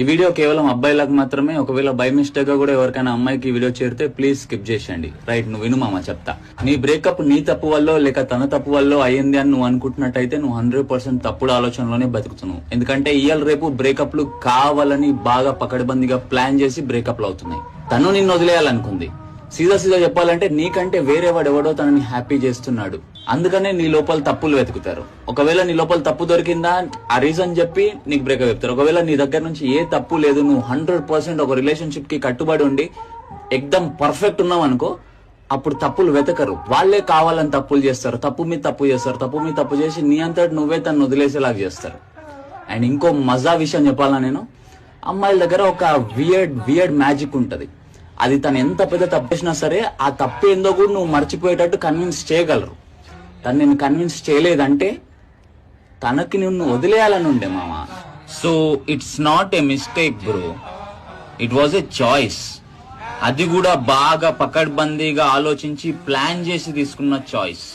ఈ వీడియో కేవలం అబ్బాయిలకు మాత్రమే. ఒకవేళ బై మిస్టేక్ గా కూడా ఎవరికైనా అమ్మాయికి ఈ వీడియో చేరితే ప్లీజ్ స్కిప్ చేసేయండి. రైట్, నువ్వు విను మామ చెప్తా. నీ బ్రేకప్ నీ తప్పు వల్ల లేక తన తప్పు వల్ల అయ్యింది అని నువ్వు అనుకుంటున్నట్టయితే నువ్వు 100% తప్పుడు ఆలోచనలోనే బతుకుతున్నావు. ఎందుకంటే ఇవాళ రేపు బ్రేకప్లు కావాలని బాగా పకడ్బందీగా ప్లాన్ చేసి బ్రేకప్లు అవుతున్నాయి. తను నిన్ను వదిలేయాలనుకుంది. సీదా చెప్పాలంటే నీకంటే వేరే వాడు ఎవడో తనని హ్యాపీ చేస్తున్నాడు. అందుకనే నీ లోపల తప్పులు వెతుకుతారు. ఒకవేళ నీ లోపల తప్పు దొరికిందా ఆ రీజన్ చెప్పి నీకు బ్రేకప్ చెప్తారు. ఒకవేళ నీ దగ్గర నుంచి ఏ తప్పు లేదు, నువ్వు 100% ఒక రిలేషన్షిప్ కి కట్టుబడి ఉండి ఎక్దమ్ పర్ఫెక్ట్ ఉన్నావు అనుకో, అప్పుడు తప్పులు వెతకరు. వాళ్లే కావాలని తప్పులు చేస్తారు. తప్పు మీద తప్పు చేస్తారు. తప్పు మీద తప్పు చేసి నీ అంతటి నువ్వే తను వదిలేసేలాగా చేస్తారు. అండ్ ఇంకో మజా విషయం చెప్పాలా, నేను అమ్మాయిల దగ్గర ఒక వియర్డ్ మ్యాజిక్ ఉంటది. అది తను ఎంత పెద్ద తప్పు చేసినా సరే ఆ తప్పు ఏందో కూడా నువ్వు మర్చిపోయేటట్టు కన్విన్స్ చేయగలరు. తను నేను కన్విన్స్ చేయలేదంటే తనకి నిన్ను వదిలేయాలని ఉండే మామ. So it's not a mistake bro, it was a choice. అది కూడా బాగా పకడ్బందీగా ఆలోచించి ప్లాన్ చేసి తీసుకున్న చాయిస్.